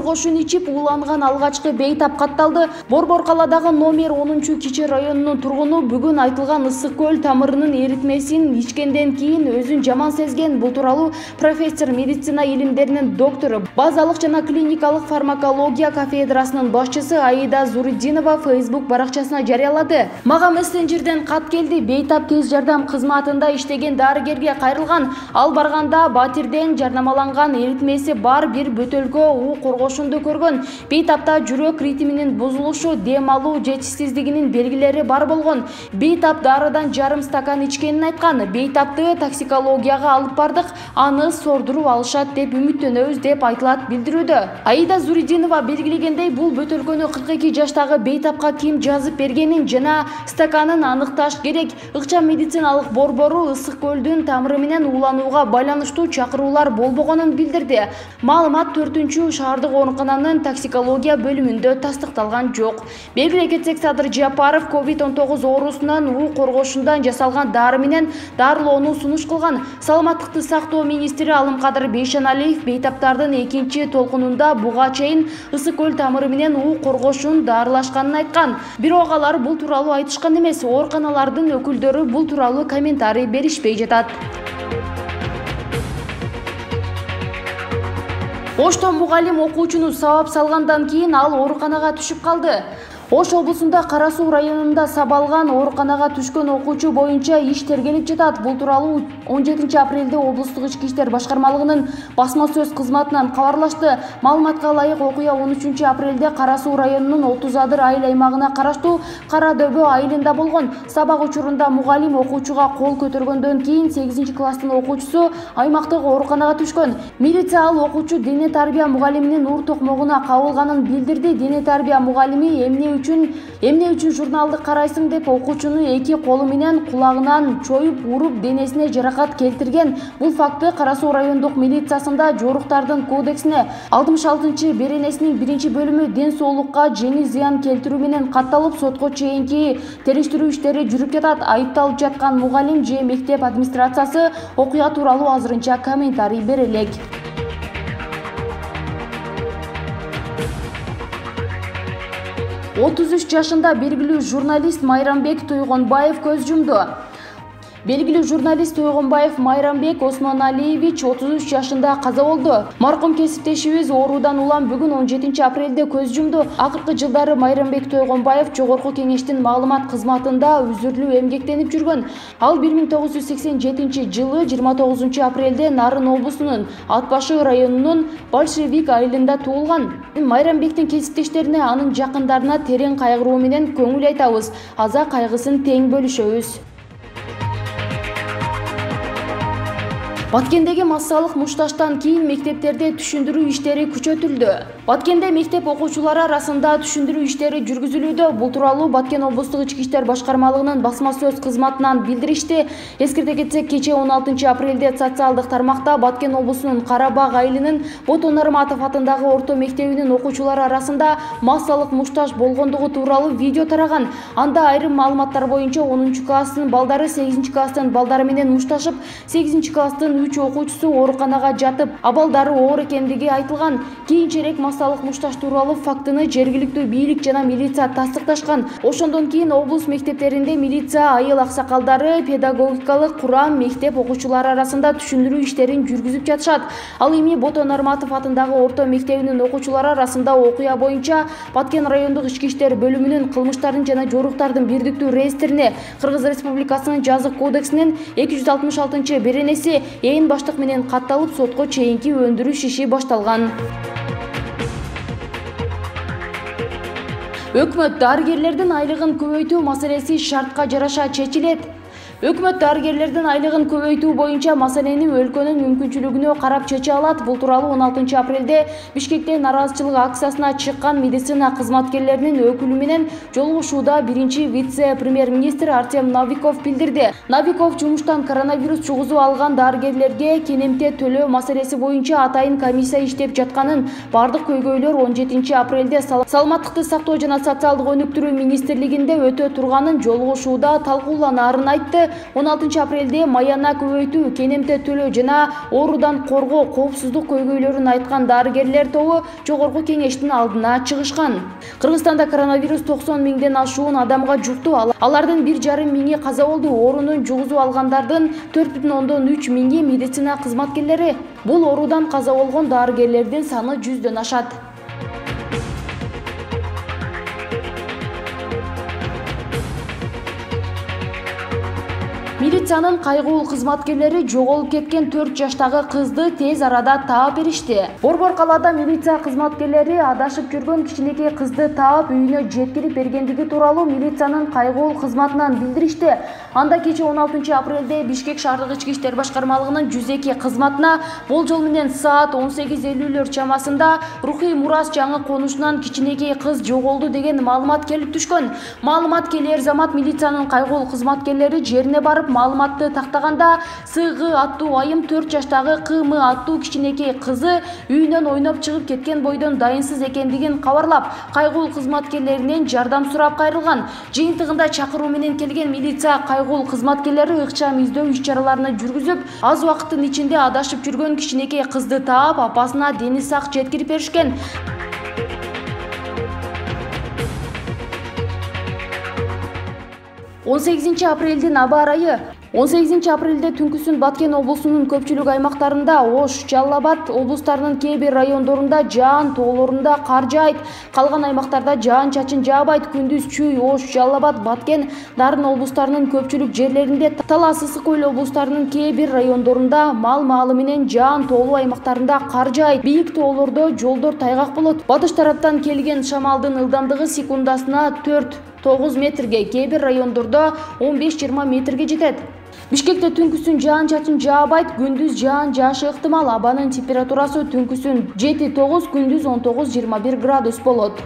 коргошун ичип ууланган алгачкы бейтап катталды. Борбор каладагы номер 10-Кичи районунун тургуну бүгүн айтылган ысык көл тамырынын эритмесин ичкенден кийин өзүн жаман сезген. Бул тууралуу профессор, медицина илимдеринин доктору, базалык жана клиникалык фармакология кафедрасынын башчысы Аида Зуриддинова Facebook баракчасына жарыялады. Мага мессенджерден кат келди. Бейтап тез жардам кызматында иштеген дарыгерге кайрылган. Ал барганда батирден жарнамаланган эритмеси бар бир бөтөлкө уу коргошунду көргөн. Бейтапта жүрөк ритминин бузулушу, дем алуу жетишсиздигинин белгилери бар болгон. Бейтап дарыдан жарым стакан ичкенин айткан. Бейтапты токсикологияга алып бардык, аны сордуруп алышат деп үмүттөнөбүз деп айтылат билдирүүдө. Аида Зуриддинова белгилегендей, бул бөтөлкөнү 42 жаштагы бейтапка ким жазып бергенин жана стаканын аныкташ керек. Ыкчам медициналык борбору ысык көлдүн тамыры менен ууланууга байланыштуу чакыруулар болбогонун билдирди. Маалымат 4-шаардык оорукананын токсикология бөлүмүндө тастыкталган жок. Белгилей кетсек, Садыр Жапаров COVID-19 оорусунан уу коргошундан жасалган дары менен дарылоону сунуш кылган. Саламаттыкты сактоо министри Алымкадыр Бейшеналиев бейтаптардын экинчи толкунунда буга чейин ысык көл тамыры менен уу коргошун дарылашканын айткан. Бирок алар бул тууралуу айтышкан эмес. Ооруканалардын өкүлдөрү бул тууралуу комментарий беришпей жатат. Ошто мугалим окуучуну сабап салгандан кийин ал ооруканага түшүп калды. Ош облусунда Кара Суу районунда сабалган ооруканага түшкөн окуучу боюнча иш тергелип жатат. Бул тууралуу 17 апрелде облустук ички иштер башкармалыгынын басма сөз кызматынан кабарлашты. Маалыматка ылайык, окуя 13 апрелде Кара Суу районунун 30 адыр айыл аймагына караштуу Кара Дөбө айылында болгон. Сабак учурунда мугалим окуучуга кол көтөргөндөн кийин 8 класстын окуучусу аймактык ооруканага түшкөн. Милиция ал окуучу дене тарбия мугалиминин уур токмогуна кабылганын билдирди. Дене тарбия мугалими эмне үчүн журналды карайсың деп окуучуну эки колу менен кулагынан чоюп уруп денесине жаракат келтирген. Бул факты Кара Суу райондук милициясында жоруктардын кодексине 66 беренесинин 1-бөлүмү ден соолукка жеңил зыян келтирүү менен катталып, сотко чейинки териштирүү иштери жүрүп жатат. Айыпталып жаткан мугалим же мектеп администрациясы окуя тууралуу азырынча комментарий бере элек. 33 жашында белгилүү журналист Майрамбек Тойгонбаев көз жумду. Белгилүү журналист Тойгонбаев Майрамбек Осмоналиевич 33 жашында каза болду. Маркум кесиптешибиз оорудан улам бүгүн 17 апрелде көз жумду. Акыркы жылдары Майрамбек Тойгонбаев Жогорку Кеңештин маалымат кызматында үзүрлүү эмгектенип жүргөн. Ал 1987 жылы 29 апрелде Нарын облусунун Ат Башы районунун Большевик айылында туулган. Майрамбектин кесиптештерине, анын жакындарына терең кайгыруу менен көңүл айтабыз. Аза кайгысын тең бөлүшөбүз. Баткендеги массалык мушташтан кийин мектептерде түшүндүрүү иштери күчөтүлдү. Баткенде мектеп окуучулары арасында түшүндүрүү иштери жүргүзүлүүдө. Бул тууралуу Баткен облустук ички иштер башкармалыгынын басма сөз кызматынан билдиришти. Эскерте кетсек, кечээ 16 апрелде социалдык тармакта Баткен облусунун Карабаг айылынын Бото Нарматов атындагы орто мектебинин окуучулары арасында массалык мушташ болгондугу тууралуу видео тараган. Анда айрым маалыматтар боюнча 10 класстын балдары 8 класстын балдары менен мушташып, 8 класстын 3 окуучусу ооруканага жатып, абалдары оор экендиги айтылган. Кийинчерээк массалык мушташ тууралуу фактыны жергиликтүү бийлик жана милиция тастыкташкан. Ошондон кийин облус мектептеринде милиция, айыл аксакалдары, педагогикалык курам, мектеп окуучулары арасында түшүндүрүү иштерин жүргүзүп жатышат. Ал эми Бото Нарматов атындагы орто мектебинин окуучулары арасында окуя боюнча Баткен райондук ички иштер бөлүмүнүн кылмыштардын жана жоруктардын бирдиктүү реестрине Кыргыз Республикасынын жазык кодексинин 266 беренеси ээн баштык менен катталып, сотко чейинки өндүрүш иши башталган. Өкмөт дарыгерлердин айлыгын көбөйтүү маселеси шартка жараша чечилет. Өкмөт дарыгерлердин айлыгын көбөйтүү боюнча маселени өлкөнүн мүмкүнчүлүгүнө карап чече алат. Бул тууралуу 16 апрелде Бишкекте нараазычылык акциясына чыккан медицина кызматкерлеринин өкүлү менен жолугушууда биринчи вице-премьер-министр Артем Новиков билдирди. Новиков жумуштан коронавирус жугузуп алган дарыгерлерге кенемте төлөө маселеси боюнча атайын комиссия иштеп жатканын, бардык көйгөйлөр 17 апрелде Саламаттыкты сактоо жана социалдык өнүктүрүү министрлигинде өтө турганын, жолугушууда талкууланаарын айтты. 16 апрелде маяна көбөйтүү, кенемте төлөө жана оорудан коргоо коопсуздук көйгөйлөрүн айткан дарыгерлер тобу жогорку кеңештин алдына чыгышкан. Кыргызстанда коронавирус 90 миңден ашуун адамга жукту. Алардын 1,5 миңи каза болду. Оорунун жугузуп алгандардын 4,3 миңи медицина кызматкерлери. Бул оорудан каза болгон дарыгерлердин саны 100дөн ашат. Милициянын кайгылуу кызматкерлери жоголуп кеткен 4 жаштагы кызды тез арада таап беришти. Борбор калаада милиция кызматкерлери адашып жүргөн кичинекей кызды таап үйүнө жеткирип бергендиги тууралуу милициянын кайгылуу кызматынан билдиришти. Анда кечээ 16 апрелде Бишкек шаардык ички иштер башкармалыгынын 102 кызматына болжол менен саат 18:50 чамасында Рухий Мурас жаңы конушунан кичинекей кыз жоголду деген маалымат келип түшкөн. Маалымат келер замат милициянын кайгылуу кызматкерлери жерине барып маалыматты тактаганда СГ аттуу айым 4 жаштагы КМ аттуу кичинекей кызы үйүнөн ойноп чыгып кеткен бойдон дайынсыз экендигин кабарлап, кайгылуу кызматкерлеринен жардам сурап кайрылган. Жыйынтыгында чакыруу менен келген милиция кайгылуу кызматкерлери ыкчам издөө иш-чараларын жүргүзүп, аз убакыттын ичинде адашып жүргөн кичинекей кызды таап, апасына дени сак жеткирип беришкен. 18 апрелдин аба ырайы. 18 апрелде түнкүсүн Баткен облусунун көпчүлүк аймактарында, Ош, Жалал Абад облустарынын кээ бир райондорунда жаан, тоолорунда кар жаайт. Калган аймактарда жаан-чачын жаабайт. Күндүз Чүй, Ош, Жалал Абад, Баткен, Нарын облустарынын көпчүлүк жерлеринде, Талас, Ысык Көл облустарынын кээ бир райондорунда маал менен жаан, тоолуу аймактарында кар жаайт. Бийик тоолордо жолдор тайгак болот. Батыш тараптан келген шамалдын ылдамдыгы секундасына 4-9 метрге, кээ бир райондордо 15-20 метрге жетет. Бишкекте түнкүсүн жаан-чачын жаабайт, күндүз жаан жаашы ыктымал. Абанын температурасы түнкүсүн 7-9, күндүз 19-21 градус болот.